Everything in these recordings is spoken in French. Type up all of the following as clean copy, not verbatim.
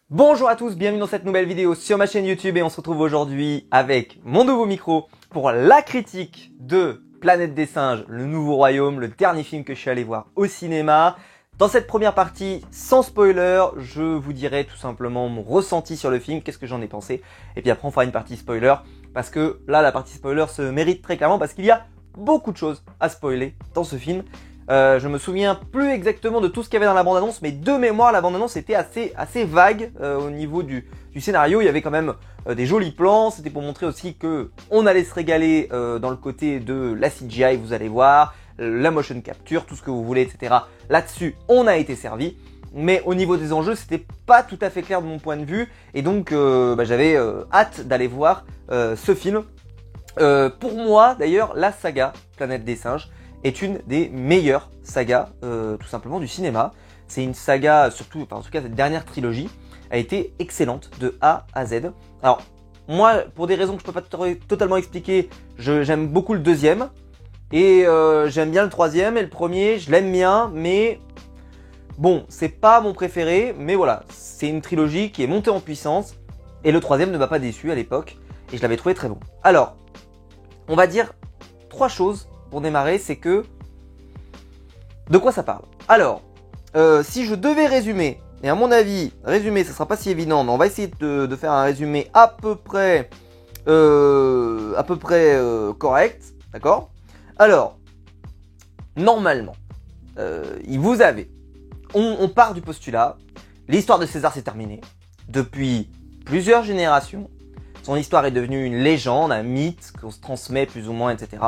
Bonjour à tous, bienvenue dans cette nouvelle vidéo sur ma chaîne YouTube et on se retrouve aujourd'hui avec mon nouveau micro pour la critique de Planète des Singes, le nouveau royaume, le dernier film que je suis allé voir au cinéma. Dans cette première partie, sans spoiler, je vous dirai tout simplement mon ressenti sur le film, qu'est-ce que j'en ai pensé. Et puis après on fera une partie spoiler, parce que là la partie spoiler se mérite très clairement parce qu'il y a beaucoup de choses à spoiler dans ce film. Je me souviens plus exactement de tout ce qu'il y avait dans la bande-annonce, mais de mémoire, la bande-annonce était assez vague au niveau du scénario. Il y avait quand même des jolis plans, c'était pour montrer aussi que on allait se régaler dans le côté de la CGI, vous allez voir, la motion capture, tout ce que vous voulez, etc. Là-dessus, on a été servi. Mais au niveau des enjeux, c'était pas tout à fait clair de mon point de vue, et donc j'avais hâte d'aller voir ce film. Pour moi, d'ailleurs, la saga Planète des Singes est une des meilleures sagas tout simplement du cinéma. C'est une saga, surtout, enfin, en tout cas cette dernière trilogie, a été excellente de A à Z. Alors moi, pour des raisons que je peux pas totalement expliquer, j'aime beaucoup le deuxième, et j'aime bien le troisième, et le premier, je l'aime bien, mais bon, c'est pas mon préféré, mais voilà, c'est une trilogie qui est montée en puissance, et le troisième ne m'a pas déçu à l'époque, et je l'avais trouvé très bon. Alors, on va dire trois choses pour démarrer, c'est que... De quoi ça parle? Alors, si je devais résumer, et à mon avis, résumer, ça sera pas si évident, mais on va essayer de faire un résumé à peu près correct, d'accord? Alors, normalement, vous avez... On part du postulat, l'histoire de César s'est terminée. Depuis plusieurs générations, son histoire est devenue une légende, un mythe qu'on se transmet plus ou moins, etc.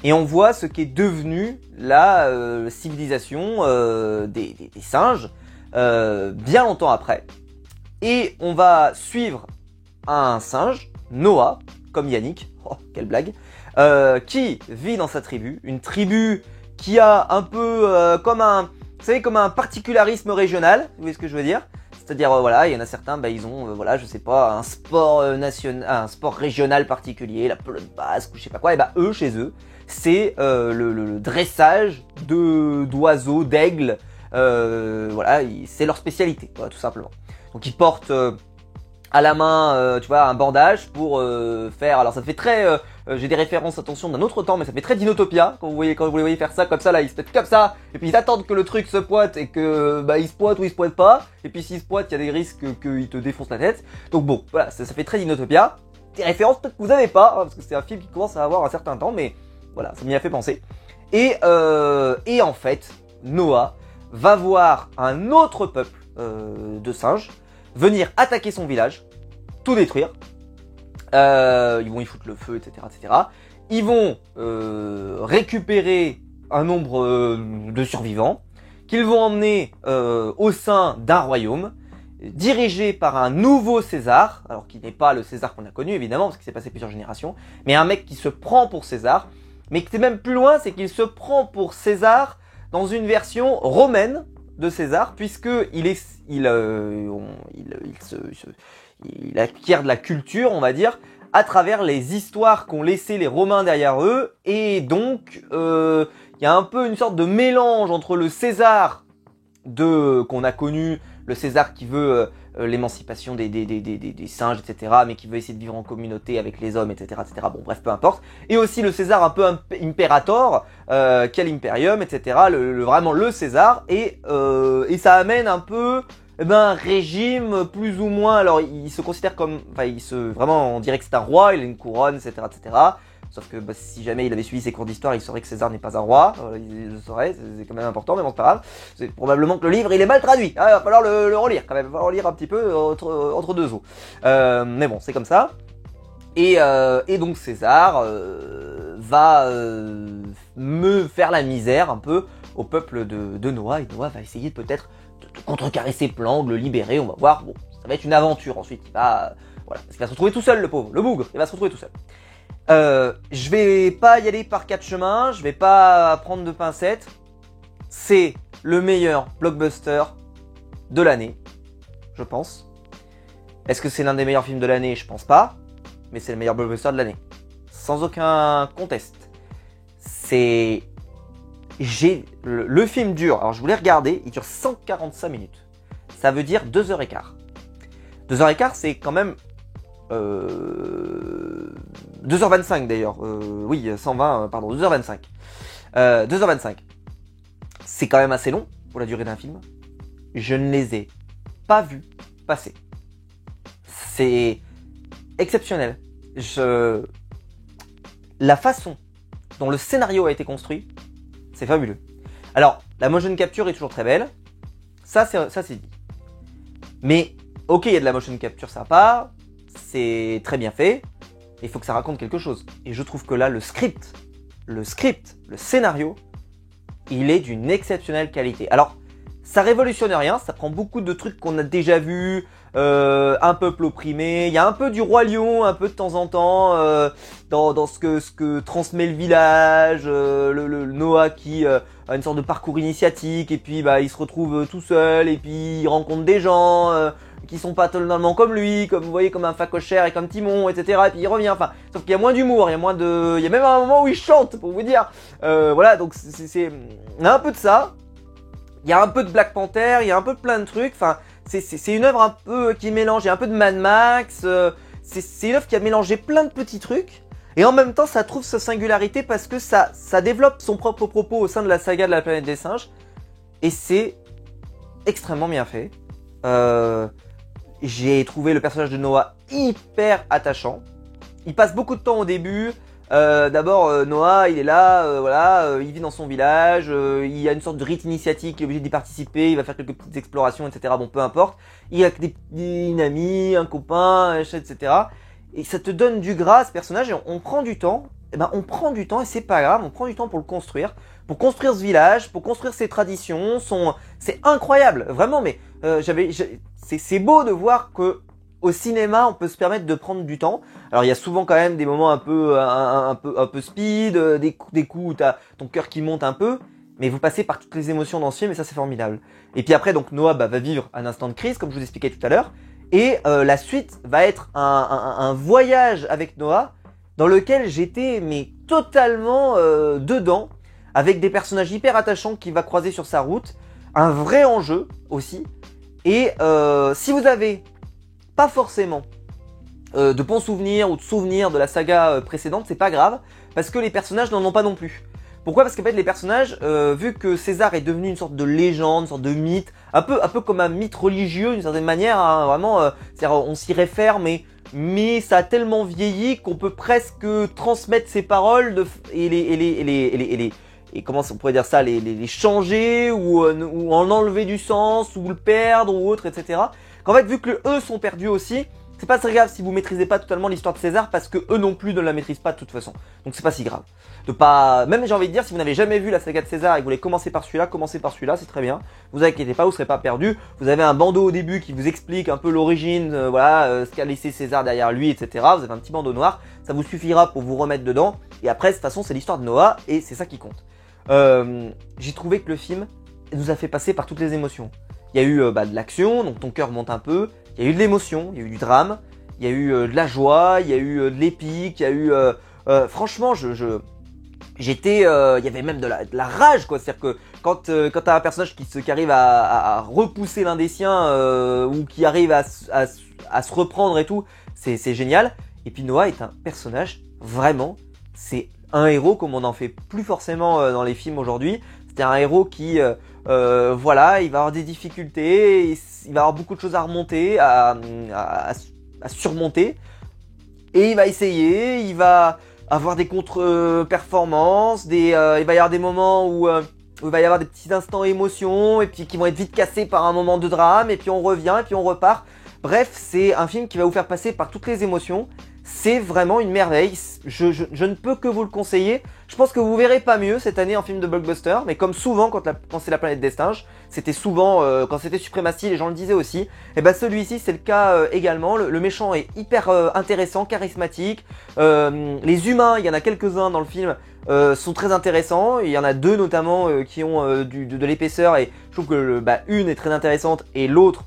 Et on voit ce qu'est devenue la civilisation des singes bien longtemps après. Et on va suivre un singe, Noah, comme Yannick, oh quelle blague, qui vit dans sa tribu, une tribu qui a un peu comme un, vous savez, comme un particularisme régional, vous voyez ce que je veux dire? C'est-à-dire voilà, il y en a certains, ils ont voilà, je sais pas, un sport national, un sport régional particulier, la pelote basque ou je sais pas quoi, et eux chez eux, c'est le dressage d'oiseaux, d'aigles, voilà, c'est leur spécialité, voilà, tout simplement. Donc ils portent à la main, tu vois, un bandage pour faire. Alors ça fait très, j'ai des références, attention, d'un autre temps, mais ça fait très Dinotopia quand vous les voyez faire ça comme ça là, ils se mettent comme ça, et puis ils attendent que le truc se pointe et que ils se pointent ou ils se pointent pas, et puis s'ils se pointent, il y a des risques qu'ils te défoncent la tête. Donc bon, voilà, ça fait très Dinotopia. Des références peut-être que vous avez pas, parce que c'est un film qui commence à avoir un certain temps, mais voilà, ça m'y a fait penser. Et en fait, Noah va voir un autre peuple de singes venir attaquer son village, tout détruire. Ils vont y foutre le feu, etc., etc. Ils vont récupérer un nombre de survivants qu'ils vont emmener au sein d'un royaume dirigé par un nouveau César, alors qui n'est pas le César qu'on a connu évidemment parce qu'il s'est passé plusieurs générations, mais un mec qui se prend pour César, mais qui est même plus loin, c'est qu'il se prend pour César dans une version romaine de César, puisque il acquiert de la culture, on va dire, à travers les histoires qu'ont laissé les Romains derrière eux, et donc il y a un peu une sorte de mélange entre le César qu'on a connu, le César qui veut l'émancipation des singes, etc., mais qui veut essayer de vivre en communauté avec les hommes, etc., etc. Bon, bref, peu importe. Et aussi le César un peu imperator, qui a l'imperium, etc., vraiment le César, et ça amène un peu un régime plus ou moins, alors il se considère comme, vraiment on dirait que c'est un roi, il a une couronne, etc., etc., sauf que si jamais il avait suivi ses cours d'histoire, il saurait que César n'est pas un roi, il le saurait, c'est quand même important, mais bon c'est pas grave, c'est probablement que le livre il est mal traduit, il va falloir le relire quand même, il va falloir relire un petit peu entre deux eaux, mais bon c'est comme ça, et donc César va me faire la misère un peu au peuple de Noah, et Noah va essayer peut-être de contrecarrer ses plans, de le libérer, on va voir, bon ça va être une aventure ensuite, voilà, parce qu'il va se retrouver tout seul le pauvre, le bougre, il va se retrouver tout seul. Je vais pas y aller par quatre chemins, je vais pas prendre de pincettes. C'est le meilleur blockbuster de l'année, je pense. Est-ce que c'est l'un des meilleurs films de l'année? Je pense pas, mais c'est le meilleur blockbuster de l'année, sans aucun conteste. Le film dure, alors je voulais regarder, il dure 145 minutes. Ça veut dire 2h15. 2h15, c'est quand même 2h25 d'ailleurs. Oui, 120, pardon, 2h25. 2h25. C'est quand même assez long pour la durée d'un film. Je ne les ai pas vus passer. C'est exceptionnel. La façon dont le scénario a été construit, c'est fabuleux. Alors, la motion capture est toujours très belle. Ça c'est dit. Mais, ok, il y a de la motion capture sympa. C'est très bien fait. Il faut que ça raconte quelque chose. Et je trouve que là, le scénario, il est d'une exceptionnelle qualité. Alors, ça révolutionne rien. Ça prend beaucoup de trucs qu'on a déjà vus. Un peuple opprimé. Il y a un peu du Roi Lion, un peu de temps en temps, dans ce que transmet le village. Le Noah qui a une sorte de parcours initiatique. Et puis, bah, il se retrouve tout seul. Et puis, il rencontre des gens qui sont pas totalement comme lui, comme vous voyez, comme un facochère et comme Timon, etc. Et puis il revient, enfin, sauf qu'il y a moins d'humour, il y a même un moment où il chante, pour vous dire. Voilà, donc on a un peu de ça. Il y a un peu de Black Panther, il y a un peu de plein de trucs. Enfin, c'est une œuvre un peu qui mélange, il y a un peu de Mad Max. C'est une œuvre qui a mélangé plein de petits trucs. Et en même temps, ça trouve sa singularité parce que ça développe son propre propos au sein de la saga de la planète des singes. Et c'est extrêmement bien fait. J'ai trouvé le personnage de Noah hyper attachant. Il passe beaucoup de temps au début. D'abord, Noah, il est là, voilà, il vit dans son village. Il y a une sorte de rite initiatique, il est obligé d'y participer. Il va faire quelques petites explorations, etc. Bon, peu importe. Il a une amie, un copain, etc. Et ça te donne du gras à ce personnage. Et on prend du temps. Et ben, on prend du temps et c'est pas grave. On prend du temps pour le construire, pour construire ce village, pour construire ses traditions. C'est incroyable, vraiment. Mais c'est beau de voir que au cinéma, on peut se permettre de prendre du temps. Alors il y a souvent quand même des moments un peu speed, des coups où t'as ton cœur qui monte un peu, mais vous passez par toutes les émotions dans ce film et ça c'est formidable. Et puis après donc Noah va vivre un instant de crise comme je vous expliquais tout à l'heure, et la suite va être un voyage avec Noah dans lequel j'étais mais totalement dedans, avec des personnages hyper attachants qu'il va croiser sur sa route, un vrai enjeu aussi. Et si vous avez pas forcément de bons souvenirs ou de souvenirs de la saga précédente, c'est pas grave, parce que les personnages n'en ont pas non plus. Pourquoi? Parce qu'en fait les personnages, vu que César est devenu une sorte de légende, une sorte de mythe, un peu comme un mythe religieux d'une certaine manière, hein, vraiment, c'est-à-dire on s'y réfère, mais ça a tellement vieilli qu'on peut presque transmettre ses paroles et comment on pourrait dire ça, les changer ou en enlever du sens ou le perdre ou autre, etc. Qu'en fait, vu que eux sont perdus aussi, c'est pas très grave si vous maîtrisez pas totalement l'histoire de César parce que eux non plus ne la maîtrisent pas de toute façon. Donc c'est pas si grave. Même j'ai envie de dire, si vous n'avez jamais vu la saga de César et que vous voulez commencer par celui-là, c'est très bien. Vous inquiétez pas, vous serez pas perdu. Vous avez un bandeau au début qui vous explique un peu l'origine, voilà, ce qu'a laissé César derrière lui, etc. Vous avez un petit bandeau noir, ça vous suffira pour vous remettre dedans. Et après, de toute façon, c'est l'histoire de Noah et c'est ça qui compte. J'ai trouvé que le film nous a fait passer par toutes les émotions. Il y a eu de l'action, donc ton cœur monte un peu. Il y a eu de l'émotion, il y a eu du drame, il y a eu de la joie, il y a eu de l'épique, il y a eu... franchement, j'étais... il y avait même de la rage, quoi. C'est-à-dire que quand t'as un personnage qui arrive à repousser l'un des siens ou qui arrive à se reprendre et tout, c'est génial. Et puis Noah est un personnage, vraiment, c'est un héros comme on n'en fait plus forcément dans les films aujourd'hui. C'est un héros qui... voilà, il va avoir des difficultés, il va avoir beaucoup de choses à remonter, à surmonter, et il va essayer, il va avoir des contre-performances, il va y avoir des moments où il va y avoir des petits instants émotions, et puis qui vont être vite cassés par un moment de drame, et puis on revient, et puis on repart. Bref, c'est un film qui va vous faire passer par toutes les émotions. C'est vraiment une merveille, je ne peux que vous le conseiller. Je pense que vous verrez pas mieux cette année en film de blockbuster, mais comme souvent quand c'est la planète des singes, c'était souvent, quand c'était Suprématie, les gens le disaient aussi, et ben celui-ci c'est le cas également. Le méchant est hyper intéressant, charismatique, les humains, il y en a quelques-uns dans le film, sont très intéressants, il y en a deux notamment qui ont de l'épaisseur, et je trouve que une est très intéressante et l'autre,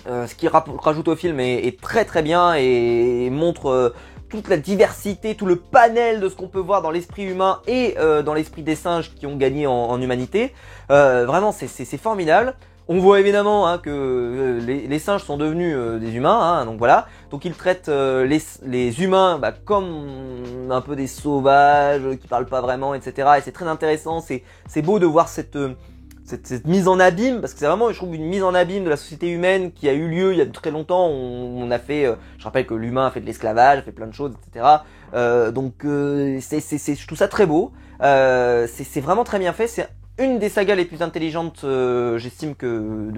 ce qui rajoute au film est très très bien et montre toute la diversité, tout le panel de ce qu'on peut voir dans l'esprit humain et dans l'esprit des singes qui ont gagné en humanité. Vraiment c'est formidable. On voit évidemment hein, que les singes sont devenus des humains, hein, donc voilà. Donc ils traitent les humains comme un peu des sauvages qui parlent pas vraiment, etc. Et c'est très intéressant, c'est beau de voir cette mise en abîme, parce que c'est vraiment, je trouve, une mise en abîme de la société humaine qui a eu lieu il y a très longtemps. On a fait, je rappelle que l'humain a fait de l'esclavage, a fait plein de choses, etc. Je trouve ça très beau. C'est vraiment très bien fait. C'est une des sagas les plus intelligentes, j'estime que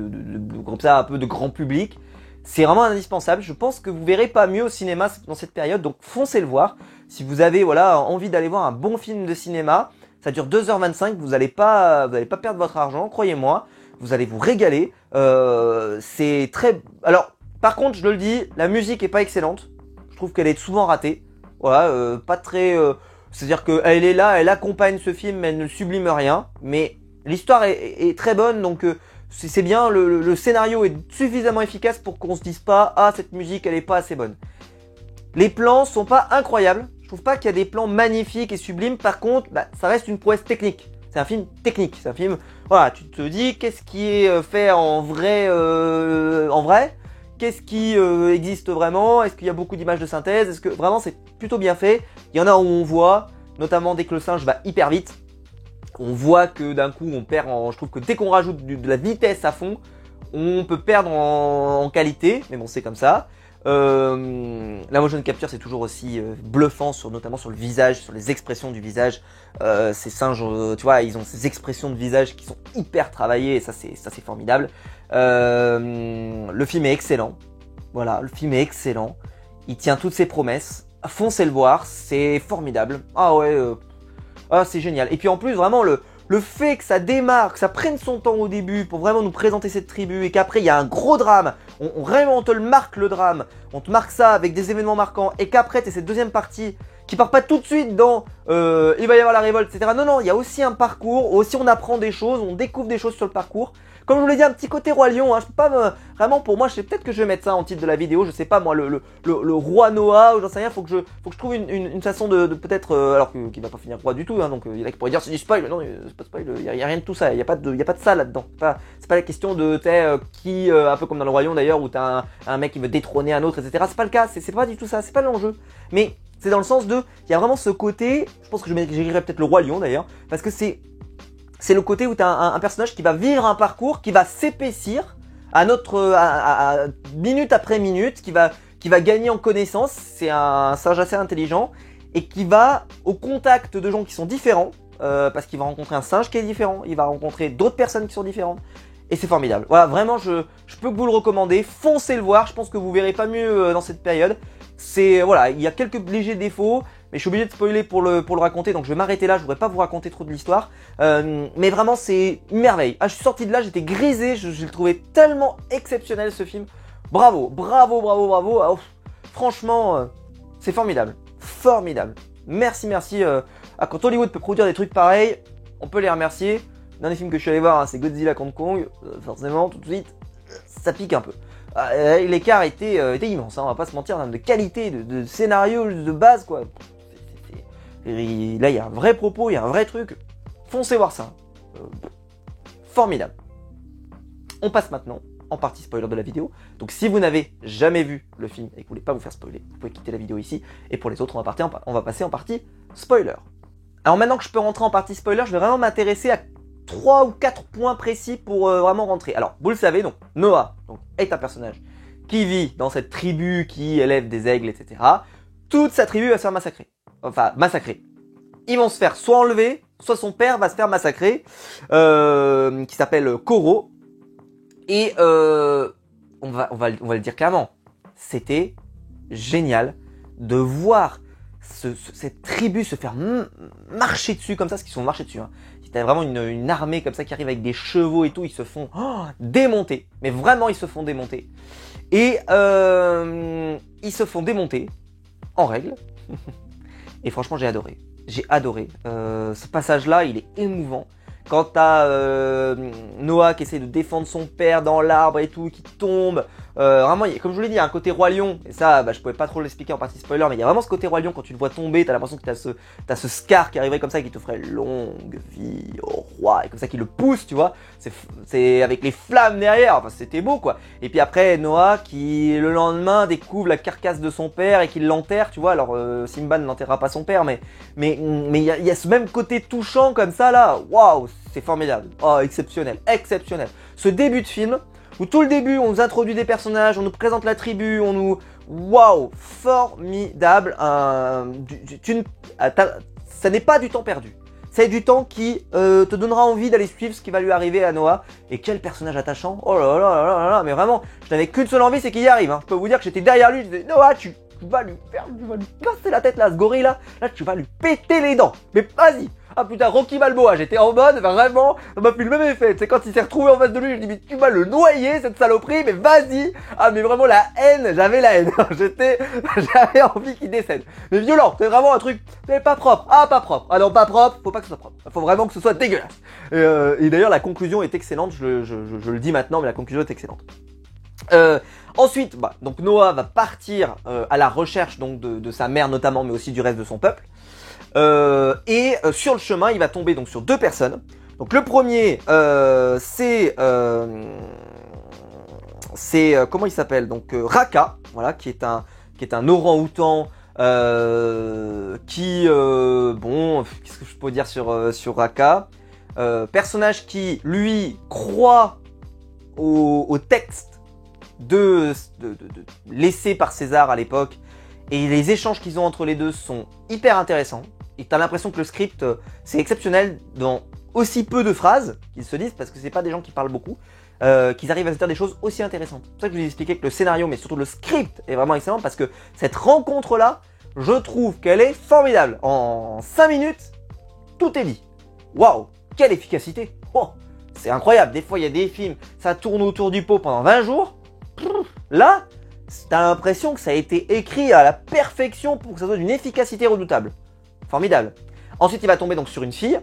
comme ça, un peu de grand public. C'est vraiment indispensable. Je pense que vous verrez pas mieux au cinéma dans cette période, donc foncez le voir. Si vous avez voilà envie d'aller voir un bon film de cinéma, ça dure 2h25, vous allez pas perdre votre argent, croyez-moi. Vous allez vous régaler. C'est très. Alors, par contre, je le dis, la musique est pas excellente. Je trouve qu'elle est souvent ratée. Voilà, pas très. C'est-à-dire qu'elle est là, elle accompagne ce film, mais elle ne sublime rien. Mais l'histoire est très bonne, donc c'est bien. Le scénario est suffisamment efficace pour qu'on se dise pas ah cette musique elle est pas assez bonne. Les plans sont pas incroyables. Je trouve pas qu'il y a des plans magnifiques et sublimes. Par contre, ça reste une prouesse technique. C'est un film technique. C'est un film. Voilà, tu te dis qu'est-ce qui est fait en vrai, qu'est-ce qui existe vraiment? Est-ce qu'il y a beaucoup d'images de synthèse? Est-ce que vraiment c'est plutôt bien fait? Il y en a où on voit, notamment dès que le singe va hyper vite, on voit que d'un coup on perd je trouve que dès qu'on rajoute de la vitesse à fond, on peut perdre en qualité, mais bon c'est comme ça. La motion capture c'est toujours aussi bluffant, notamment sur le visage, sur les expressions du visage. Ces singes, tu vois, ils ont ces expressions de visage qui sont hyper travaillées et ça c'est formidable. Le film est excellent. Voilà, le film est excellent. Il tient toutes ses promesses. Foncez le voir, c'est formidable. Ah ouais, c'est génial. Et puis en plus vraiment le fait que ça démarre, que ça prenne son temps au début pour vraiment nous présenter cette tribu et qu'après il y a un gros drame, vraiment on te le marque le drame, on te marque ça avec des événements marquants et qu'après t'es cette deuxième partie qui part pas tout de suite dans il va y avoir la révolte, etc. Non, il y a aussi un parcours, aussi on apprend des choses, on découvre des choses sur le parcours. Comme je vous l'ai dit, un petit côté roi lion, hein, je peux pas vraiment pour moi, je sais peut-être que je vais mettre ça en titre de la vidéo, je sais pas moi, le roi Noah ou j'en sais rien, faut que je trouve une façon de peut-être, alors qu'il va pas finir roi du tout, hein, donc il y en a qui pourraient dire c'est du spoil, non, c'est pas spoil, il y a rien de tout ça, il y a pas de ça là-dedans, c'est pas la question de qui, un peu comme dans le royaume d'ailleurs, où t'as un mec qui veut détrôner un autre, etc. C'est pas le cas, c'est pas du tout ça, c'est pas l'enjeu, mais c'est dans le sens de, il y a vraiment ce côté, je pense que j'écrirais peut-être le roi lion d'ailleurs, parce que c'est le côté où tu as un personnage qui va vivre un parcours, qui va s'épaissir à minute après minute, qui va gagner en connaissance. C'est un singe assez intelligent et qui va au contact de gens qui sont différents, parce qu'il va rencontrer un singe qui est différent, il va rencontrer d'autres personnes qui sont différentes. Et c'est formidable. Voilà, vraiment, je peux que vous le recommander. Foncez le voir. Je pense que vous verrez pas mieux dans cette période. Voilà, il y a quelques légers défauts, mais je suis obligé de spoiler pour le raconter, donc je vais m'arrêter là. Je voudrais pas vous raconter trop de l'histoire, mais vraiment c'est une merveille. Ah, je suis sorti de là, j'étais grisé. Je le trouvais tellement exceptionnel ce film. Bravo. Ah, franchement, c'est formidable, formidable. Merci. Quand Hollywood peut produire des trucs pareils, on peut les remercier. Le dernier film que je suis allé voir, hein, c'est Godzilla contre Kong. Forcément, tout de suite, ça pique un peu. L'écart était immense, hein, on va pas se mentir, en termes de qualité, de scénario de base, quoi. Et là, il y a un vrai propos, il y a un vrai truc. Foncez voir ça. Formidable. On passe maintenant en partie spoiler de la vidéo. Donc si vous n'avez jamais vu le film et que vous voulez pas vous faire spoiler, vous pouvez quitter la vidéo ici. Et pour les autres, on va passer en partie spoiler. Alors maintenant que je peux rentrer en partie spoiler, je vais vraiment m'intéresser à 3 ou 4 points précis pour vraiment rentrer. Alors, vous le savez, donc Noah est un personnage qui vit dans cette tribu qui élève des aigles, etc. Toute sa tribu va se faire massacrer. Enfin, massacrer. Ils vont se faire soit enlever, soit son père va se faire massacrer, qui s'appelle Koro. Et on va le dire clairement, c'était génial de voir cette tribu se faire marcher dessus comme ça, parce qu'ils se font marcher dessus. Hein. T'as vraiment une armée comme ça qui arrive avec des chevaux et tout, ils se font démonter. Mais vraiment, ils se font démonter. Et ils se font démonter en règle. Et franchement, j'ai adoré. J'ai adoré. Ce passage-là, il est émouvant. Quand t'as Noah qui essaie de défendre son père dans l'arbre et tout, qui tombe. Vraiment, comme je vous l'ai dit, il y a un côté roi lion, et ça, bah, je pouvais pas trop l'expliquer en partie spoiler, mais il y a vraiment ce côté roi lion quand tu le vois tomber, t'as l'impression que t'as ce Scar qui arriverait comme ça, qui te ferait longue vie au roi, et comme ça qui le pousse, tu vois. C'est avec les flammes derrière, enfin c'était beau quoi. Et puis après Noah qui le lendemain découvre la carcasse de son père et qui l'enterre, tu vois. Alors Simba ne l'enterrera pas son père, mais il y a ce même côté touchant comme ça là. Waouh, c'est formidable. Oh, exceptionnel, exceptionnel. Ce début de film où tout le début on nous introduit des personnages, on nous présente la tribu, on nous waouh, formidable. Ça n'est pas du temps perdu. C'est du temps qui te donnera envie d'aller suivre ce qui va lui arriver à Noah. Et quel personnage attachant. Oh là là là là là. Mais vraiment, je n'avais qu'une seule envie, c'est qu'il y arrive. Hein. Je peux vous dire que j'étais derrière lui. Je disais, Noah, tu vas lui casser la tête là, ce gorille là. Là, tu vas lui péter les dents. Mais vas-y. Ah putain, Rocky Balboa, j'étais en mode, vraiment, ça m'a fait le même effet. C'est quand il s'est retrouvé en face de lui, je lui dis, mais tu vas le noyer, cette saloperie, mais vas-y. Ah, mais vraiment la haine, j'avais la haine. J'avais envie qu'il décède. Mais violent, c'est vraiment un truc, c'est pas propre. Ah, pas propre. Ah non, pas propre, faut pas que ce soit propre. Faut vraiment que ce soit dégueulasse. Et d'ailleurs, la conclusion est excellente, je le dis maintenant, mais la conclusion est excellente. Ensuite, bah, donc Noah va partir à la recherche donc de sa mère notamment, mais aussi du reste de son peuple. Sur le chemin, il va tomber donc sur deux personnes. Donc le premier, c'est comment il s'appelle? Donc Raka, voilà, qui est un orang-outan. Bon, qu'est-ce que je peux dire sur Raka? Personnage qui lui croit au texte laissé par César à l'époque, et les échanges qu'ils ont entre les deux sont hyper intéressants. Et t'as l'impression que le script, c'est exceptionnel dans aussi peu de phrases qu'ils se disent, parce que c'est pas des gens qui parlent beaucoup, qu'ils arrivent à se dire des choses aussi intéressantes. C'est pour ça que je vous ai expliqué que le scénario, mais surtout le script, est vraiment excellent, parce que cette rencontre-là, je trouve qu'elle est formidable. En 5 minutes, tout est dit. Waouh, quelle efficacité! Oh, c'est incroyable. Des fois, il y a des films, ça tourne autour du pot pendant 20 jours. Là, t'as l'impression que ça a été écrit à la perfection pour que ça soit d'une efficacité redoutable. Formidable. Ensuite, il va tomber donc sur une fille,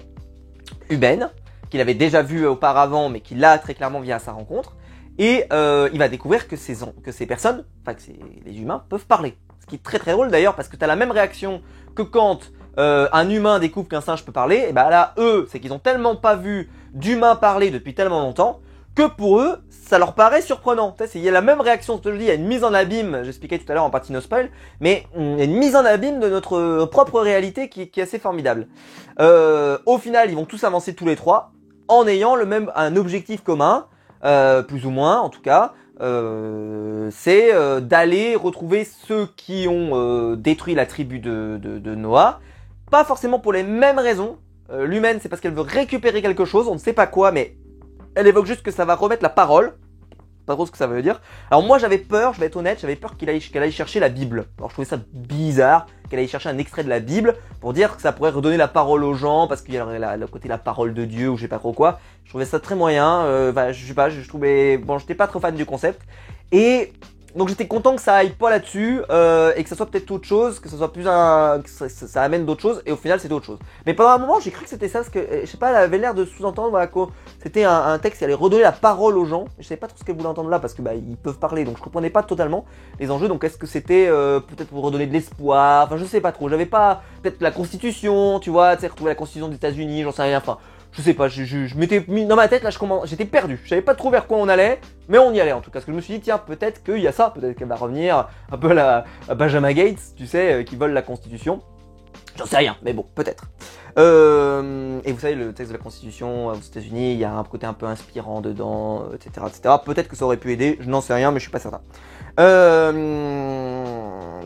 Uben, qu'il avait déjà vue auparavant, mais qui là, très clairement, vient à sa rencontre. Et il va découvrir que ces personnes, enfin que les humains, peuvent parler. Ce qui est très très drôle d'ailleurs, parce que t'as la même réaction que quand un humain découvre qu'un singe peut parler. Et bah là, eux, c'est qu'ils ont tellement pas vu d'humains parler depuis tellement longtemps, que pour eux, ça leur paraît surprenant. Il y a la même réaction, je te le dis, il y a une mise en abîme, j'expliquais tout à l'heure en partie no spoil, mais il y a une mise en abîme de notre propre réalité qui est assez formidable. Au final, ils vont tous avancer tous les trois, en ayant un objectif commun, plus ou moins en tout cas, c'est d'aller retrouver ceux qui ont détruit la tribu de Noah, pas forcément pour les mêmes raisons. L'humaine, c'est parce qu'elle veut récupérer quelque chose, on ne sait pas quoi, mais elle évoque juste que ça va remettre la parole. Pas trop ce que ça veut dire. Alors moi j'avais peur, je vais être honnête, j'avais peur qu'elle aille chercher la Bible. Alors je trouvais ça bizarre qu'elle aille chercher un extrait de la Bible pour dire que ça pourrait redonner la parole aux gens parce qu'il y a le côté la parole de Dieu ou je sais pas trop quoi. Je trouvais ça très moyen. Je sais pas, je trouvais bon, j'étais pas trop fan du concept. Et donc j'étais content que ça aille pas là-dessus et que ça soit peut-être autre chose, que ça soit plus que ça amène d'autres choses et au final c'était autre chose. Mais pendant un moment j'ai cru que c'était ça parce que je sais pas, elle avait l'air de sous-entendre voilà, que c'était un texte qui allait redonner la parole aux gens. Je savais pas trop ce qu'elle voulait entendre là parce que bah ils peuvent parler donc je comprenais pas totalement les enjeux. Donc est-ce que c'était peut-être pour redonner de l'espoir, enfin je sais pas trop. J'avais pas peut-être la Constitution, tu vois, tu sais retrouver la Constitution des États-Unis, j'en sais rien. Enfin je sais pas, je m'étais mis dans ma tête là, j'étais perdu. Je savais pas trop vers quoi on allait, mais on y allait en tout cas. Parce que je me suis dit tiens peut-être qu'il y a ça, peut-être qu'elle va revenir un peu à Benjamin Gates, tu sais, qui vole la Constitution. J'en sais rien, mais bon, peut-être. Et vous savez, le texte de la Constitution aux États-Unis, il y a un côté un peu inspirant dedans, etc., etc. Peut-être que ça aurait pu aider, je n'en sais rien, mais je suis pas certain.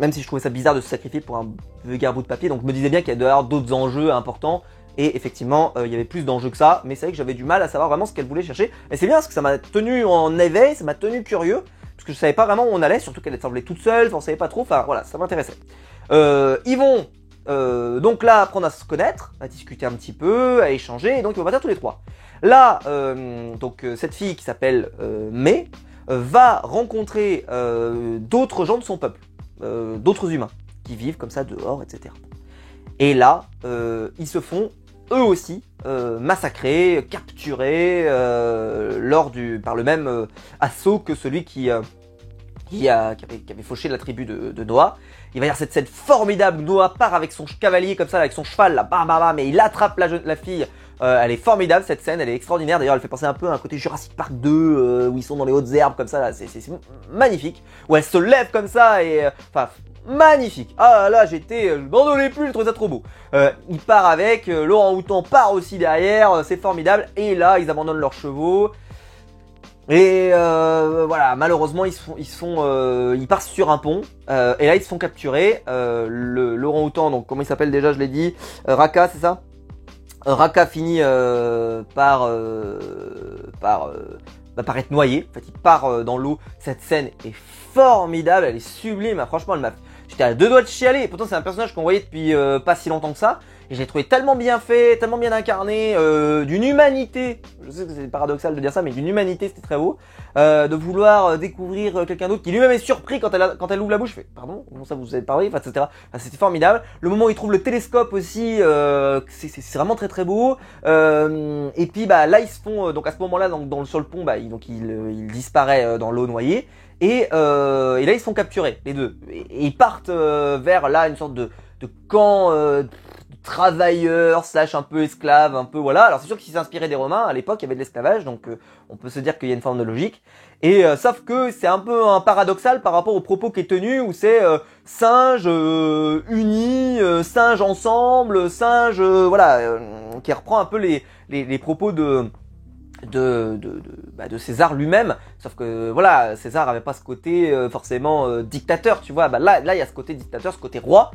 Même si je trouvais ça bizarre de se sacrifier pour un vulgaire bout de papier, donc je me disais bien qu'il y a d'ailleurs d'autres enjeux importants. Et effectivement, il y avait plus d'enjeux que ça, mais c'est vrai que j'avais du mal à savoir vraiment ce qu'elle voulait chercher. Et c'est bien parce que ça m'a tenu en éveil, ça m'a tenu curieux, parce que je savais pas vraiment où on allait, surtout qu'elle semblait toute seule, on savait pas trop, enfin voilà, ça m'intéressait. Ils vont donc là apprendre à se connaître, à discuter un petit peu, à échanger, et donc ils vont partir tous les trois. Là, cette fille qui s'appelle May va rencontrer d'autres gens de son peuple, d'autres humains, qui vivent comme ça dehors, etc. Et là, ils se font eux aussi massacrés, capturés par le même assaut que celui qui qui avait fauché la tribu de Noah. Il va y avoir cette scène formidable, Noah part avec son cavalier comme ça, avec son cheval, là, bam bam bam, et il attrape la fille. Elle est formidable cette scène, elle est extraordinaire. D'ailleurs, elle fait penser un peu à un côté Jurassic Park 2, où ils sont dans les hautes herbes comme ça, là, c'est magnifique. Où elle se lève comme ça et, enfin, magnifique. Ah là, j'étais, je m'en plus, je trouvais ça trop beau. Il part avec, l'orang-outan part aussi derrière, c'est formidable. Et là, ils abandonnent leurs chevaux. Et voilà, malheureusement ils partent sur un pont et là ils se font capturer. L'orang-outan, donc comment il s'appelle déjà, je l'ai dit, Raka, c'est ça. Raka finit par être noyé. En fait, il part dans l'eau. Cette scène est formidable, elle est sublime. Franchement, j'étais à deux doigts de chialer. Et pourtant, c'est un personnage qu'on voyait depuis pas si longtemps que ça. Et j'ai trouvé tellement bien fait, tellement bien incarné, d'une humanité. Je sais que c'est paradoxal de dire ça, mais d'une humanité, c'était très beau. De vouloir découvrir quelqu'un d'autre qui lui-même est surpris quand elle ouvre la bouche. Fait, pardon, comment ça vous avez parlé, enfin, etc. Enfin, c'était formidable. Le moment où il trouve le télescope aussi, c'est vraiment très très beau. Et puis bah là ils se font donc à ce moment-là sur le pont, bah il disparaît dans l'eau noyée. Et là ils se font capturer les deux. Et ils partent vers là une sorte de camp travailleurs / un peu esclaves, un peu voilà. Alors c'est sûr qu'ils s'inspiraient des Romains, à l'époque il y avait de l'esclavage, donc on peut se dire qu'il y a une forme de logique. Et sauf que c'est un peu un paradoxal par rapport au propos qui est tenu, où c'est singes unis, singes ensemble, singes voilà, qui reprend un peu les propos de César lui-même, sauf que voilà, César avait pas ce côté forcément dictateur, tu vois. Bah là il y a ce côté dictateur, ce côté roi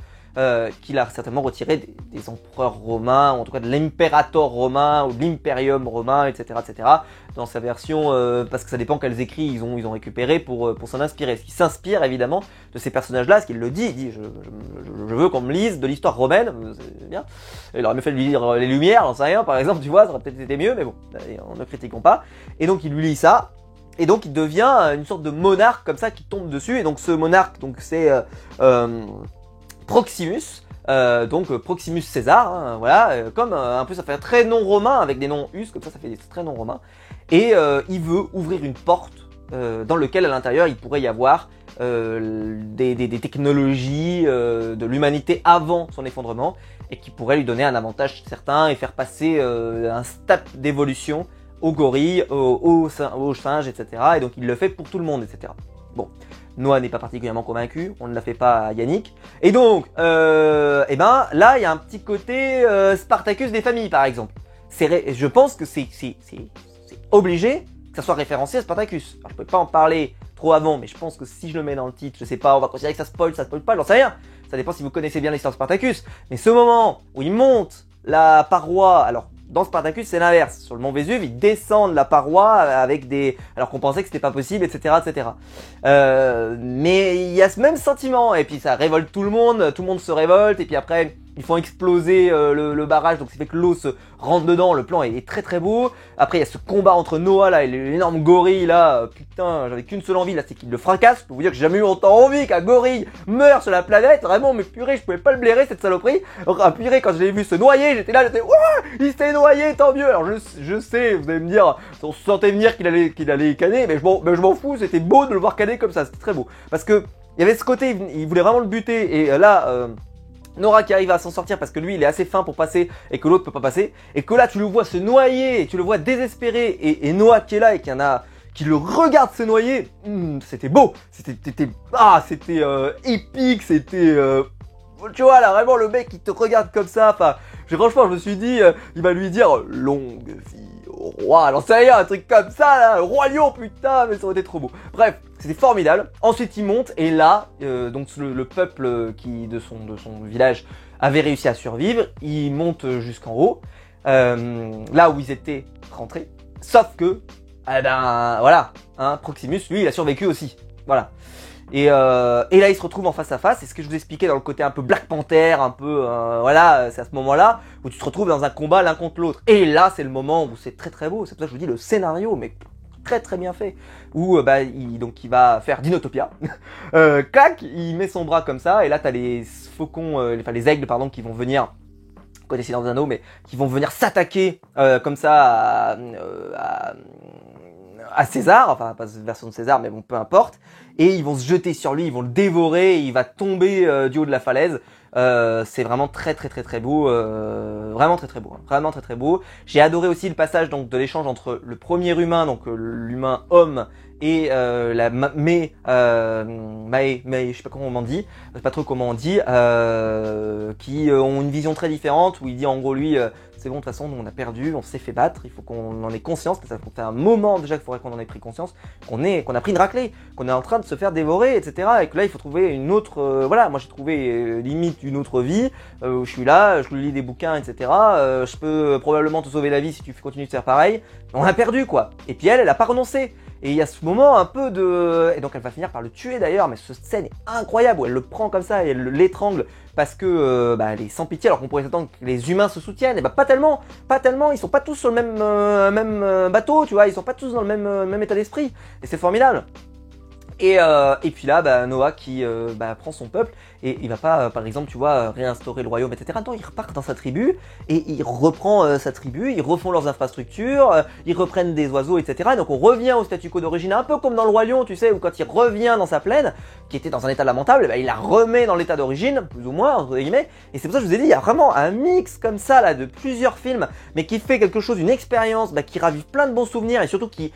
qu'il a certainement retiré des empereurs romains, ou en tout cas de l'imperator romain ou de l'imperium romain, etc., etc. Dans sa version, parce que ça dépend quels écrits ils ont récupéré pour s'en inspirer. Ce qui s'inspire évidemment de ces personnages-là, ce qu'il le dit, il dit je veux qu'on me lise de l'histoire romaine, c'est bien. Il aurait mieux fait de lire les Lumières, j'en sais rien, par exemple, tu vois, ça aurait peut-être été mieux, mais bon, on ne critiquons pas. Et donc il lui lit ça. Et donc il devient une sorte de monarque comme ça qui tombe dessus. Et donc ce monarque, donc c'est Proximus, donc Proximus César, hein, voilà, comme un peu ça fait un très nom romain avec des noms us, comme ça fait des très noms romains. Et il veut ouvrir une porte dans lequel à l'intérieur il pourrait y avoir des technologies de l'humanité avant son effondrement et qui pourraient lui donner un avantage certain et faire passer un step d'évolution aux gorilles, aux singes, etc. Et donc il le fait pour tout le monde, etc. Bon, Noah n'est pas particulièrement convaincu, on ne l'a fait pas à Yannick. Et donc, et ben là il y a un petit côté Spartacus des familles par exemple. Je pense que c'est obligé que ça soit référencé à Spartacus. Alors, je peux pas en parler trop avant, mais je pense que si je le mets dans le titre, je sais pas, on va considérer que ça spoil pas, j'en sais rien. Ça dépend si vous connaissez bien l'histoire de Spartacus. Mais ce moment où il monte la paroi, alors dans Spartacus c'est l'inverse. Sur le mont Vésuve, ils descendent la paroi avec alors qu'on pensait que c'était pas possible, etc., etc. Mais il y a ce même sentiment, et puis ça révolte tout le monde se révolte, et puis après ils font exploser le barrage, donc ça fait que l'eau se rentre dedans. Le plan est très très beau. Après il y a ce combat entre Noah là et l'énorme gorille là, putain, j'avais qu'une seule envie là, c'est qu'il le fracasse. Je peux vous dire que j'ai jamais eu autant envie qu'un gorille meurt sur la planète, vraiment, mais purée, je pouvais pas le blairer cette saloperie. Ah purée, quand je l'ai vu se noyer, j'étais là, il s'est noyé, tant mieux. Alors je sais, vous allez me dire, on se sentait venir qu'il allait canner, mais je m'en fous, c'était beau de le voir canner comme ça, c'était très beau. Parce que il y avait ce côté, il voulait vraiment le buter, et là Nora qui arrive à s'en sortir parce que lui il est assez fin pour passer et que l'autre peut pas passer, et que là tu le vois se noyer, tu le vois désespéré, et Noah qui est là et qui le regarde se noyer, c'était beau, c'était épique, c'était tu vois là vraiment le mec qui te regarde comme ça, enfin franchement je me suis dit il va lui dire longue vie au roi, alors ça y est, un truc comme ça là, le roi lion, putain, mais ça aurait été trop beau. Bref, c'était formidable. Ensuite il monte, et là donc le peuple qui de son village avait réussi à survivre, il monte jusqu'en haut, là où ils étaient rentrés, sauf que eh ben voilà, hein, Proximus lui il a survécu aussi, voilà. Et là il se retrouve en face à face, c'est ce que je vous expliquais dans le côté un peu Black Panther, un peu voilà, c'est à ce moment-là où tu te retrouves dans un combat l'un contre l'autre. Et là c'est le moment où c'est très très beau, c'est pour ça que je vous dis le scénario, mais très très bien fait, où il va faire Dinotopia, clac, il met son bras comme ça, et là t'as les faucons, les aigles pardon, qui vont venir, côté Seigneur des Anneaux, mais qui vont venir s'attaquer comme ça à César, enfin pas version de César, mais bon peu importe. et ils vont se jeter sur lui, ils vont le dévorer, et il va tomber du haut de la falaise. C'est vraiment très beau, vraiment très beau, hein, vraiment très beau. J'ai adoré aussi le passage donc de l'échange entre le premier humain, donc l'humain homme, et la Mae, je sais pas comment on dit, je sais pas trop comment on dit, qui ont une vision très différente, où il dit en gros lui, c'est bon de toute façon, nous on a perdu, on s'est fait battre, il faut qu'on en ait conscience, ça fait un moment déjà qu'il faudrait qu'on en ait pris conscience, qu'on a pris une raclée, qu'on est en train de se faire dévorer, etc. Et que là il faut trouver une autre, voilà, moi j'ai trouvé limite une autre vie, où je suis là, je lis des bouquins, etc. Je peux probablement te sauver la vie si tu continues de faire pareil. On a perdu quoi. Et puis elle a pas renoncé. Et il y a ce moment un peu de... Et donc elle va finir par le tuer d'ailleurs, mais cette scène est incroyable où elle le prend comme ça et elle l'étrangle parce que elle est sans pitié alors qu'on pourrait s'attendre que les humains se soutiennent. Et pas tellement, ils sont pas tous sur le même bateau, tu vois, ils sont pas tous dans le même état d'esprit. Et c'est formidable. Et puis là, Noah qui prend son peuple et il va pas, par exemple, tu vois, réinstaurer le royaume, etc. Non, il repart dans sa tribu et il reprend sa tribu, ils refont leurs infrastructures, ils reprennent des oiseaux, etc. Et donc on revient au statu quo d'origine, un peu comme dans le Roi Lion, tu sais, où quand il revient dans sa plaine, qui était dans un état lamentable, il la remet dans l'état d'origine, plus ou moins, entre guillemets. Et c'est pour ça que je vous ai dit, il y a vraiment un mix comme ça là de plusieurs films, mais qui fait quelque chose, une expérience, qui ravive plein de bons souvenirs et surtout qui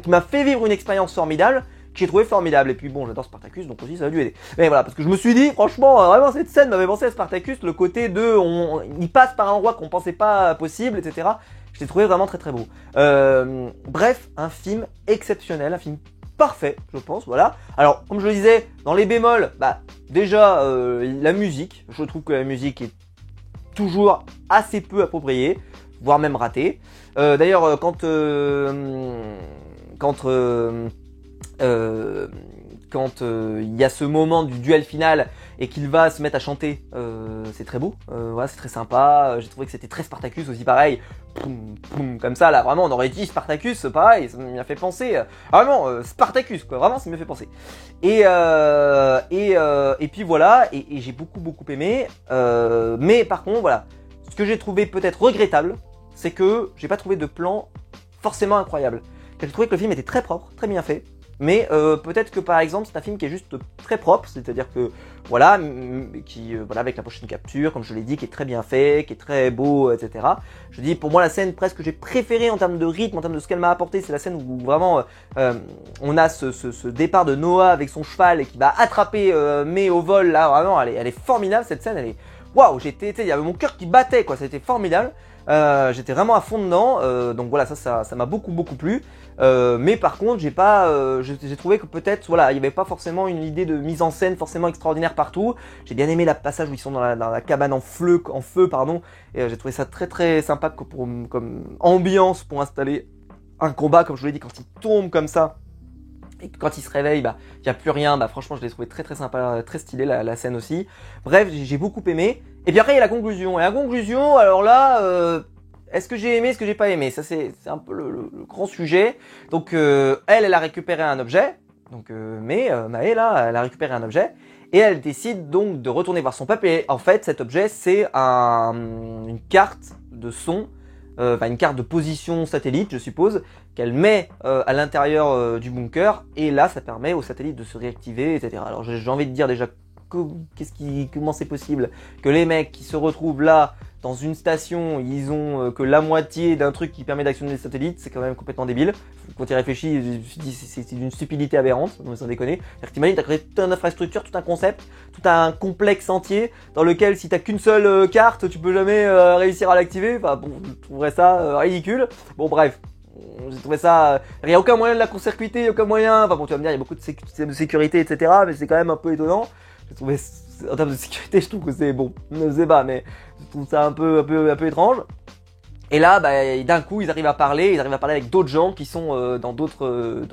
m'a fait vivre une expérience formidable. Que j'ai trouvé formidable. Et puis bon, j'adore Spartacus, donc aussi ça a dû aider. Mais voilà, parce que je me suis dit, franchement, vraiment cette scène m'avait pensé à Spartacus, le côté de, il passe par un endroit qu'on pensait pas possible, etc. Je l'ai trouvé vraiment très beau. Bref, un film exceptionnel, un film parfait, je pense, voilà. Alors, comme je le disais, dans les bémols, déjà, la musique, je trouve que la musique est toujours assez peu appropriée, voire même ratée. D'ailleurs, quand il y a ce moment du duel final et qu'il va se mettre à chanter, c'est très beau, voilà, c'est très sympa. J'ai trouvé que c'était très Spartacus aussi, pareil, poum, poum, comme ça là, vraiment on aurait dit Spartacus, pareil, ça m'a fait penser, vraiment Spartacus quoi, vraiment ça m'a fait penser. Et puis voilà, et j'ai beaucoup aimé, mais par contre voilà, ce que j'ai trouvé peut-être regrettable, c'est que j'ai pas trouvé de plan forcément incroyable. J'ai trouvé que le film était très propre, très bien fait. Mais peut-être que par exemple c'est un film qui est juste très propre, c'est-à-dire que voilà, voilà avec la prochaine capture, comme je l'ai dit, qui est très bien fait, qui est très beau, etc. Je dis pour moi la scène presque que j'ai préférée en termes de rythme, en termes de ce qu'elle m'a apporté, c'est la scène où vraiment on a ce départ de Noah avec son cheval et qui va attraper Mae au vol là, vraiment elle est formidable cette scène, elle est waouh, il y avait mon cœur qui battait quoi, c'était formidable. J'étais vraiment à fond dedans, donc voilà, ça m'a beaucoup plu. Mais par contre, j'ai trouvé que peut-être, voilà, il n'y avait pas forcément une idée de mise en scène forcément extraordinaire partout. J'ai bien aimé la passage où ils sont dans la cabane en feu, pardon, et j'ai trouvé ça très sympa comme ambiance pour installer un combat, comme je vous l'ai dit, quand il tombe comme ça. Et quand il se réveille, il n'y a plus rien. Franchement, je l'ai trouvé très sympa, très stylé la scène aussi. Bref, j'ai beaucoup aimé. Et puis après, il y a la conclusion. Et la conclusion, alors là, est-ce que j'ai aimé, est-ce que j'ai pas aimé? Ça, c'est un peu le grand sujet. Donc, elle a récupéré un objet. Donc, Mae, là, elle a récupéré un objet. Et elle décide donc de retourner voir son peuple. Et en fait, cet objet, c'est une carte de son. Une carte de position satellite, je suppose, qu'elle met à l'intérieur du bunker, et là ça permet au satellite de se réactiver, etc. Alors j'ai envie de dire déjà comment c'est possible que les mecs qui se retrouvent là dans une station, ils ont que la moitié d'un truc qui permet d'actionner les satellites, c'est quand même complètement débile. Quand il réfléchit, je me suis dit c'est d'une stupidité aberrante, sans déconner. T'imagines, t'as créé toute une infrastructure, tout un concept, tout un complexe entier dans lequel si t'as qu'une seule carte, tu peux jamais réussir à l'activer. Enfin bon, je trouverais ça ridicule. Bon bref. J'ai trouvé ça, il n'y a aucun moyen de la court-circuiter, aucun moyen, enfin bon tu vas me dire, il y a beaucoup de systèmes de sécurité, etc. Mais c'est quand même un peu étonnant. J'ai trouvé, en termes de sécurité, je trouve que c'est bon, je sais pas, mais je trouve ça un peu étrange. Et là, d'un coup, ils arrivent à parler avec d'autres gens qui sont dans d'autres,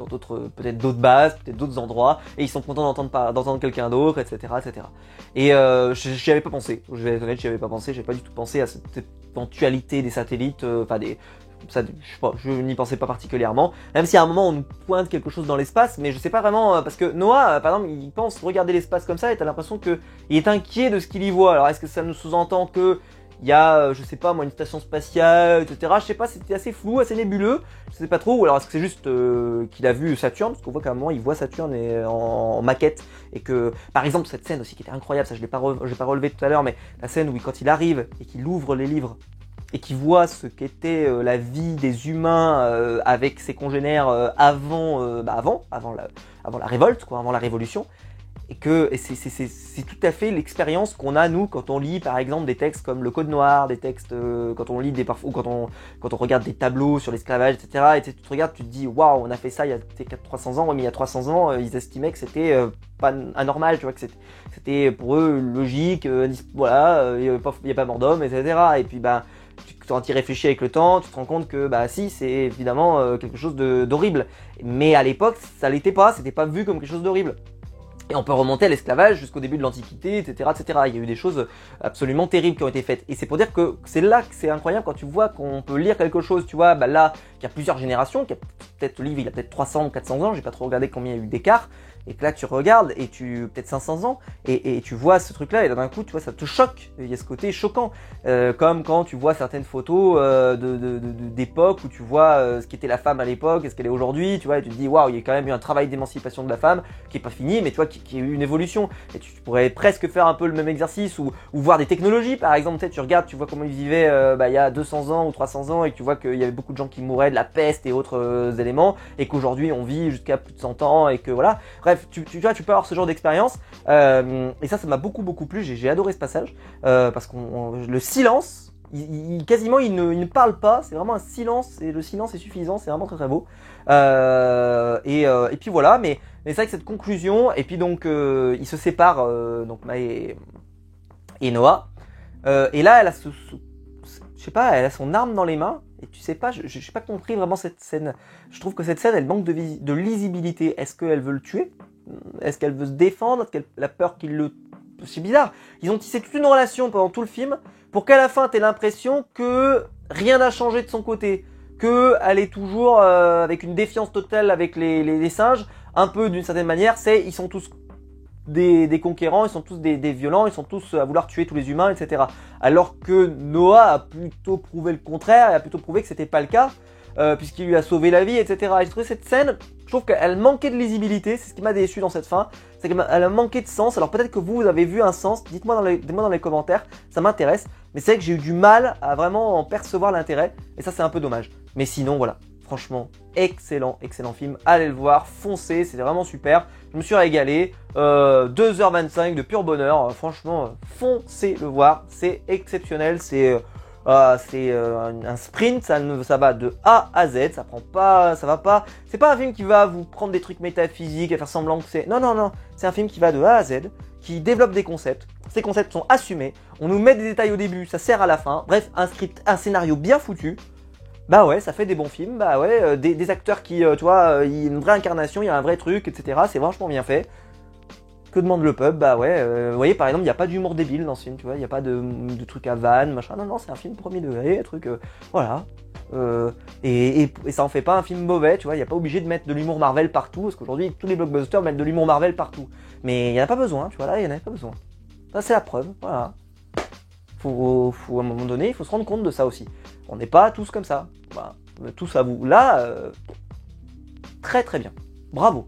peut-être d'autres bases, peut-être d'autres endroits, et ils sont contents d'entendre quelqu'un d'autre, etc., etc. Et j'y avais pas pensé. Je vais être honnête, j'y avais pas pensé. J'ai pas du tout pensé à cette éventualité des satellites, ça, je n'y pensais pas particulièrement. Même si à un moment on nous pointe quelque chose dans l'espace, mais je sais pas vraiment, parce que Noah, par exemple, il pense regarder l'espace comme ça, et t'as l'impression que il est inquiet de ce qu'il y voit. Alors est-ce que ça nous sous-entend que il y a, je sais pas moi, une station spatiale, etc. Je sais pas, c'était assez flou, assez nébuleux, je sais pas trop, ou alors est-ce que c'est juste qu'il a vu Saturne, parce qu'on voit qu'à un moment il voit Saturne en maquette, et que, par exemple, cette scène aussi qui était incroyable, ça je l'ai pas relevé tout à l'heure, mais la scène où quand il arrive et qu'il ouvre les livres, et qui voit ce qu'était la vie des humains avec ses congénères avant la révolte, quoi, avant la révolution, et c'est tout à fait l'expérience qu'on a nous quand on lit par exemple des textes comme le Code Noir, des textes quand on lit ou quand on regarde des tableaux sur l'esclavage, etc. Et tu te regardes, tu te dis waouh, on a fait ça il y a 300 ans, mais il y a 300 ans, ils estimaient que c'était pas anormal, tu vois, que c'était pour eux logique, voilà, il n'y a pas mort d'homme, etc. Et puis quand tu y réfléchis avec le temps, tu te rends compte que si, c'est évidemment quelque chose d'horrible. Mais à l'époque, ça l'était pas, c'était pas vu comme quelque chose d'horrible. Et on peut remonter à l'esclavage jusqu'au début de l'Antiquité, etc., etc. Il y a eu des choses absolument terribles qui ont été faites. Et c'est pour dire que c'est là que c'est incroyable quand tu vois qu'on peut lire quelque chose, tu vois, là, qui a plusieurs générations, qui a peut-être, le livre, il a peut-être 300 ou 400 ans, j'ai pas trop regardé combien il y a eu d'écart. Et que là, tu regardes, et peut-être 500 ans, et tu vois ce truc-là, et d'un coup, tu vois, ça te choque. Il y a ce côté choquant. Comme quand tu vois certaines photos d'époque où tu vois ce qu'était la femme à l'époque et ce qu'elle est aujourd'hui, tu vois, et tu te dis, waouh, il y a quand même eu un travail d'émancipation de la femme qui est pas fini, mais tu vois, qui a eu une évolution. Et tu pourrais presque faire un peu le même exercice, ou voir des technologies, par exemple, tu regardes, tu vois comment ils vivaient il y a 200 ans ou 300 ans, et tu vois qu'il y avait beaucoup de gens qui mouraient de la peste et autres éléments, et qu'aujourd'hui, on vit jusqu'à plus de 100 ans, et que voilà. Bref, tu vois, tu peux avoir ce genre d'expérience, et ça m'a beaucoup plu, j'ai adoré ce passage, parce que le silence, quasiment il ne parle pas, c'est vraiment un silence, et le silence est suffisant, c'est vraiment très beau, et puis voilà, mais c'est vrai que cette conclusion, et puis donc ils se séparent, donc Mae et Noah, et là elle a je sais pas, elle a son arme dans les mains, et tu sais pas, j'ai pas compris vraiment cette scène. Je trouve que cette scène, elle manque de lisibilité. Est-ce qu'elle veut le tuer? Est-ce qu'elle veut se défendre? Est-ce qu'elle a peur qu'il le... C'est bizarre. Ils ont tissé toute une relation pendant tout le film pour qu'à la fin, t'aies l'impression que rien n'a changé de son côté. Qu'elle est toujours avec une défiance totale avec les singes. Un peu d'une certaine manière, ils sont tous des conquérants, ils sont tous des violents, ils sont tous à vouloir tuer tous les humains, etc. Alors que Noah a plutôt prouvé le contraire, et a plutôt prouvé que c'était pas le cas, puisqu'il lui a sauvé la vie, etc. Et j'ai trouvé cette scène, je trouve qu'elle manquait de lisibilité, c'est ce qui m'a déçu dans cette fin, c'est qu'elle a manqué de sens. Alors peut-être que vous avez vu un sens, dites-moi dans les commentaires, ça m'intéresse, mais c'est vrai que j'ai eu du mal à vraiment en percevoir l'intérêt, et ça c'est un peu dommage. Mais sinon voilà, franchement, excellent film, allez le voir, foncez, c'était vraiment super, je me suis régalé, 2h25 de pur bonheur, franchement, foncez le voir, c'est exceptionnel, c'est un sprint, ça va de A à Z, c'est pas un film qui va vous prendre des trucs métaphysiques et faire semblant que c'est, non, c'est un film qui va de A à Z, qui développe des concepts, ces concepts sont assumés, on nous met des détails au début, ça sert à la fin, bref, un script, un scénario bien foutu. Bah ouais, ça fait des bons films, bah ouais, des acteurs qui, tu vois, il y a une vraie incarnation, il y a un vrai truc, etc. C'est vachement bien fait. Que demande le pub? Bah ouais, vous voyez, par exemple, il n'y a pas d'humour débile dans ce film, tu vois, il n'y a pas de trucs à vannes, machin. Non, c'est un film premier degré, un truc, voilà. Et ça en fait pas un film mauvais, tu vois, il n'y a pas obligé de mettre de l'humour Marvel partout, parce qu'aujourd'hui, tous les blockbusters mettent de l'humour Marvel partout. Mais il n'y en a pas besoin, tu vois, là, il n'y en a pas besoin. Ça, c'est la preuve, voilà. Faut à un moment donné, il faut se rendre compte de ça aussi. On n'est pas tous comme ça. Voilà. Tous à vous. Là, très bien. Bravo.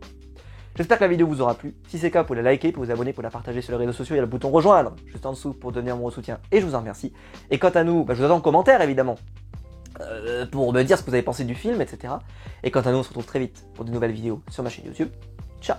J'espère que la vidéo vous aura plu. Si c'est le cas, vous pouvez la liker, vous pouvez vous abonner, vous pouvez la partager sur les réseaux sociaux. Il y a le bouton rejoindre juste en dessous pour donner mon soutien. Et je vous en remercie. Et quant à nous, je vous attends en commentaire évidemment. Pour me dire ce que vous avez pensé du film, etc. Et quant à nous, on se retrouve très vite pour de nouvelles vidéos sur ma chaîne YouTube. Ciao.